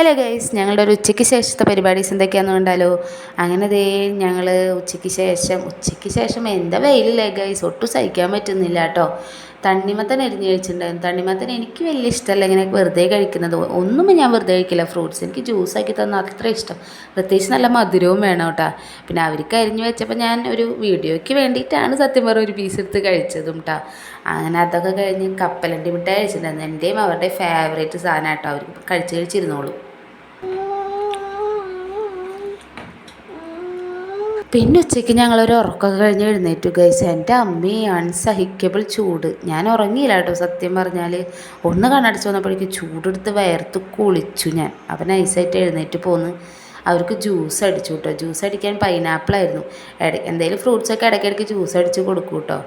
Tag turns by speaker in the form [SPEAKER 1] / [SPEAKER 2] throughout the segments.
[SPEAKER 1] Hello guys, ഞങ്ങളുടെ ഒരു ഉച്ചയ്ക്ക് ശേഷത്തെ പരിപാടീസ് എന്തൊക്കെയാണെന്ന് കണ്ടാലോ. അങ്ങനെ ഞങ്ങൾ ഉച്ചയ്ക്ക് ശേഷം എന്താ വെയിലില്ലേ ഗൈസ്, ഒട്ടും സഹിക്കാൻ പറ്റുന്നില്ല കേട്ടോ. തണ്ണിമത്തൻ അരിഞ്ഞ് കഴിച്ചിട്ടുണ്ടായിരുന്നു. തണ്ണിമത്തൻ എനിക്ക് വലിയ ഇഷ്ടമല്ല ഇങ്ങനെ വെറുതെ കഴിക്കുന്നത്. ഒന്നും ഞാൻ വെറുതെ കഴിക്കില്ല. ഫ്രൂട്ട്സ് എനിക്ക് ജ്യൂസാക്കി തന്നാൽ അത്ര ഇഷ്ടം. പ്രത്യേകിച്ച് നല്ല മധുരവും വേണം കേട്ടോ. പിന്നെ അവർക്ക് അരിഞ്ഞ് വെച്ചപ്പോൾ ഞാൻ ഒരു വീഡിയോയ്ക്ക് വേണ്ടിയിട്ടാണ് സത്യം പറഞ്ഞ ഒരു പീസ് എടുത്ത് കഴിച്ചതും കേട്ടോ. അങ്ങനെ അതൊക്കെ കഴിഞ്ഞ് കപ്പലണ്ടി മിഠായി കഴിച്ചിട്ടുണ്ടായിരുന്നു. എൻ്റെയും അവരുടെ ഫേവറേറ്റ് സാധനം കേട്ടോ. അവർ കഴിച്ചിരുന്നോളൂ. പിന്നെ ഉച്ചയ്ക്ക് ഞങ്ങളൊരു ഉറക്കമൊക്കെ കഴിഞ്ഞ് എഴുന്നേറ്റു ഗൈസ്. എൻ്റെ അമ്മേ, അൺസഹിക്കബിൾ ചൂട്. ഞാൻ ഉറങ്ങിയില്ല കേട്ടോ സത്യം പറഞ്ഞാൽ. ഒന്ന് കണ്ണടച്ച് വന്നപ്പോഴേക്കും ചൂടെടുത്ത് വയർത്ത് കുളിച്ചു ഞാൻ. അപ്പം നൈസായിട്ട് എഴുന്നേറ്റ് പോന്ന് അവർക്ക് ജ്യൂസ് അടിച്ചു കേട്ടോ. ജ്യൂസ് അടിക്കാൻ പൈനാപ്പിളായിരുന്നു. എന്തെങ്കിലും ഫ്രൂട്ട്സൊക്കെ ഇടയ്ക്കിടയ്ക്ക് ജ്യൂസ് അടിച്ച് കൊടുക്കും കേട്ടോ.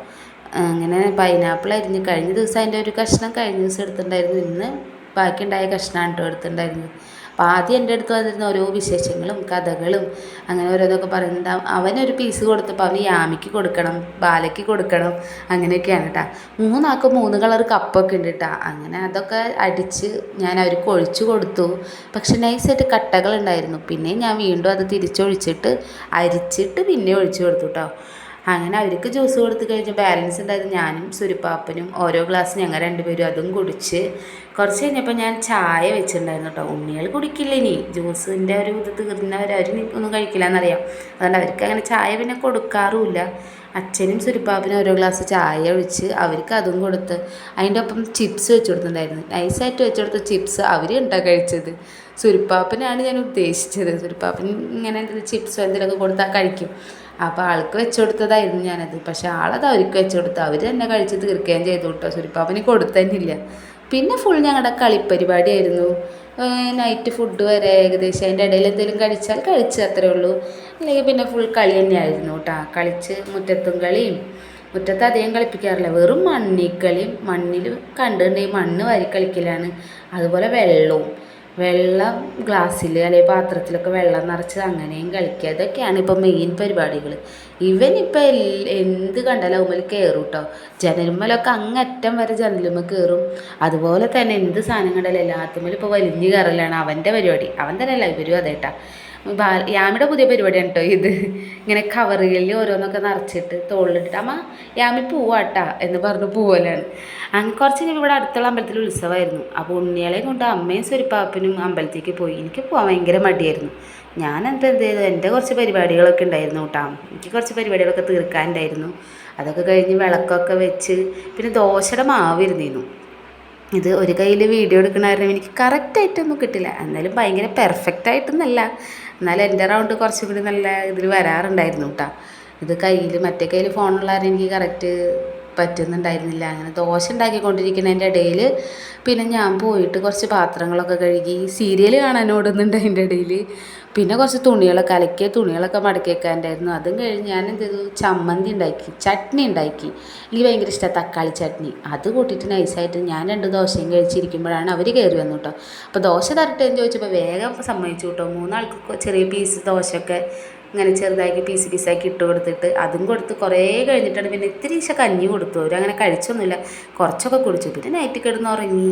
[SPEAKER 1] അങ്ങനെ പൈനാപ്പിൾ അരിഞ്ഞ് കഴിഞ്ഞ ദിവസം അതിൻ്റെ ഒരു കഷ്ണം കഴിഞ്ഞ ദിവസം എടുത്തിട്ടുണ്ടായിരുന്നു. ഇന്ന് ബാക്കിയുണ്ടായ കഷ്ണമാണ് കേട്ടോ എടുത്തിട്ടുണ്ടായിരുന്നു. അപ്പോൾ ആദ്യം എൻ്റെ അടുത്ത് വന്നിരുന്ന ഓരോ വിശേഷങ്ങളും കഥകളും അങ്ങനെ ഓരോന്നൊക്കെ പറയുന്നുണ്ട്. അവനൊരു പീസ് കൊടുത്തപ്പോൾ അവന് യാമിക്ക് കൊടുക്കണം, ബാലയ്ക്ക് കൊടുക്കണം, അങ്ങനെയൊക്കെയാണ് കേട്ടോ. മൂന്നാൾക്ക് 3 കളർ കപ്പൊക്കെ ഉണ്ട് കേട്ടോ. അങ്ങനെ അതൊക്കെ അടിച്ച് ഞാൻ അവർക്ക് ഒഴിച്ചു കൊടുത്തു. പക്ഷെ നൈസായിട്ട് കട്ടകളുണ്ടായിരുന്നു. പിന്നെ ഞാൻ വീണ്ടും അത് തിരിച്ചൊഴിച്ചിട്ട് അരിച്ചിട്ട് പിന്നെ ഒഴിച്ചു കൊടുത്തു കേട്ടോ. അങ്ങനെ അവർക്ക് ജ്യൂസ് കൊടുത്ത് കഴിഞ്ഞ് ബാലൻസ് ഉണ്ടായിരുന്നു. ഞാനും സുരുപ്പാപ്പനും ഓരോ ഗ്ലാസ് ഞങ്ങൾ രണ്ടുപേരും അതും കുടിച്ച് കുറച്ച് കഴിഞ്ഞപ്പോൾ ഞാൻ ചായ വെച്ചിട്ടുണ്ടായിരുന്നു കേട്ടോ. ഉണ്ണികൾ കുടിക്കില്ല ഇനി ജ്യൂസിൻ്റെ ഒരു ഇത് തീർന്നവർ ഒന്നും കഴിക്കില്ല എന്നറിയാം. അതുകൊണ്ട് അവർക്ക് അങ്ങനെ ചായ പിന്നെ കൊടുക്കാറുമില്ല. അച്ഛനും സുരുപ്പാപ്പനും ഓരോ ഗ്ലാസ് ചായ ഒഴിച്ച് അവർക്ക് അതും കൊടുത്ത് അതിൻ്റെ ഒപ്പം ചിപ്സ് വെച്ച് കൊടുത്തിട്ടുണ്ടായിരുന്നു. നൈസായിട്ട് വെച്ച് കൊടുത്ത ചിപ്സ് അവർ ഉണ്ടാ കഴിച്ചത്. സുരുപ്പാപ്പനാണ് ഞാൻ ഉദ്ദേശിച്ചത്. സുരുപ്പാപ്പൻ ഇങ്ങനെ ചിപ്സ് എന്തെങ്കിലുമൊക്കെ കൊടുത്താൽ കഴിക്കും. അപ്പോൾ ആൾക്ക് വെച്ച് കൊടുത്തതായിരുന്നു ഞാനത്. പക്ഷേ ആളത് അവർക്ക് വെച്ച് കൊടുത്തു. അവർ തന്നെ കഴിച്ച് തീർക്കുകയും ചെയ്തു കേട്ടോ. സുരുപ്പാപ്പന് കൊടുത്തന്നില്ല. പിന്നെ ഫുൾ ഞങ്ങളുടെ കളിപ്പരിപാടിയായിരുന്നു. നൈറ്റ് ഫുഡ് വരെ ഏകദേശം അതിൻ്റെ ഇടയിൽ എന്തെങ്കിലും കഴിച്ച് അത്രേ ഉള്ളൂ. അല്ലെങ്കിൽ പിന്നെ ഫുൾ കളി തന്നെയായിരുന്നു കേട്ടോ. കളിച്ച് മുറ്റത്തും കളിയും. മുറ്റത്ത് അധികം കളിപ്പിക്കാറില്ല, വെറും മണ്ണിക്കളിയും. മണ്ണിൽ കണ്ടിട്ടുണ്ടെങ്കിൽ മണ്ണ് വാരി കളിക്കലാണ്. അതുപോലെ വെള്ളം ഗ്ലാസ്സിൽ അല്ലെങ്കിൽ പാത്രത്തിലൊക്കെ വെള്ളം നിറച്ച് അങ്ങനെയും കളിക്കുക. ഇതൊക്കെയാണ് ഇപ്പോൾ മെയിൻ പരിപാടികൾ. ഇവനിപ്പോൾ എന്ത് കണ്ടാലും അവന്മേൽ കയറും കേട്ടോ. ജനലുമ്മലൊക്കെ അങ്ങറ്റം വരെ ജനലുമ്മ കയറും. അതുപോലെ തന്നെ എന്ത് സാധനം കണ്ടാലും എല്ലാത്തുമ്മലും ഇപ്പോൾ വലിഞ്ഞ് കയറലാണ് അവൻ്റെ പരിപാടി. അവൻ തന്നെയല്ല ഇവരും അതേട്ടാ. യാമിയുടെ പുതിയ പരിപാടിയാണ് കേട്ടോ ഇത്. ഇങ്ങനെ കവറുകളിൽ ഓരോന്നൊക്കെ നിറച്ചിട്ട് തോളിലിട്ടിട്ട് അമ്മ യാമി പോവാട്ടാ എന്ന് പറഞ്ഞ് പോവലാണ്. അങ്ങനെ കുറച്ച് കഴിഞ്ഞപ്പോൾ ഇവിടെ അടുത്തുള്ള അമ്പലത്തിൽ ഉത്സവമായിരുന്നു. അപ്പോൾ ഉണ്ണികളെയും കൊണ്ട് അമ്മയും സുരുപ്പാപ്പനും അമ്പലത്തേക്ക് പോയി. എനിക്ക് പോകാൻ ഭയങ്കര മടിയായിരുന്നു. ഞാൻ എന്ത് ചെയ്തു, എൻ്റെ കുറച്ച് പരിപാടികളൊക്കെ ഉണ്ടായിരുന്നു കേട്ടോ. എനിക്ക് കുറച്ച് പരിപാടികളൊക്കെ തീർക്കാനുണ്ടായിരുന്നു. അതൊക്കെ കഴിഞ്ഞ് വിളക്കൊക്കെ വെച്ച് പിന്നെ ദോശയുടെ മാവിരുന്നിരുന്നു. ഇത് ഒരു കയ്യിൽ വീഡിയോ എടുക്കണമായിരുന്നു. എനിക്ക് കറക്റ്റായിട്ടൊന്നും കിട്ടില്ല. എന്നാലും ഭയങ്കര പെർഫെക്റ്റായിട്ടൊന്നല്ല. എന്നാലും എൻ്റെ റൗണ്ട് കുറച്ചും കൂടി നല്ല ഇതിൽ വരാറുണ്ടായിരുന്നു കേട്ടോ. ഇത് മറ്റേ കയ്യിൽ ഫോണുള്ള കാരണം എനിക്ക് കറക്റ്റ് പറ്റുന്നുണ്ടായിരുന്നില്ല. അങ്ങനെ ദോശ ഉണ്ടാക്കിക്കൊണ്ടിരിക്കുന്നതിൻ്റെ ഇടയിൽ പിന്നെ ഞാൻ പോയിട്ട് കുറച്ച് പാത്രങ്ങളൊക്കെ കഴുകി സീരിയൽ കാണാനോടുന്നുണ്ട് അതിൻ്റെ ഇടയിൽ. പിന്നെ കുറച്ച് തുണികളൊക്കെ അലക്കിയ തുണികളൊക്കെ മടക്കി വെക്കാനുണ്ടായിരുന്നു. അതും കഴിഞ്ഞ് ഞാൻ എന്ത് ചെയ്തു, ചട്നി ഉണ്ടാക്കി. എനിക്ക് ഭയങ്കര ഇഷ്ടമാണ് തക്കാളി ചട്നി. അത് കൂട്ടിയിട്ട് നൈസായിട്ട് ഞാൻ 2 ദോശയും കഴിച്ചിരിക്കുമ്പോഴാണ് അവർ കയറി വന്നു കേട്ടോ. അപ്പോൾ ദോശ തരട്ടെന്ന് ചോദിച്ചപ്പോൾ വേഗം സമ്മതിച്ചു കേട്ടോ. 3 ആൾക്ക് ചെറിയ പീസ് ദോശയൊക്കെ ഇങ്ങനെ ചെറുതാക്കി പീസാക്കി ഇട്ട് കൊടുത്തിട്ട് അതും കൊടുത്ത് കുറേ കഴിഞ്ഞിട്ടാണ് പിന്നെ ഇത്തിരി കഞ്ഞി കൊടുത്തു. അവരങ്ങനെ കഴിച്ചൊന്നുമില്ല, കുറച്ചൊക്കെ കുടിച്ചു. പിന്നെ നൈറ്റ് കിടന്ന് ഉറങ്ങി.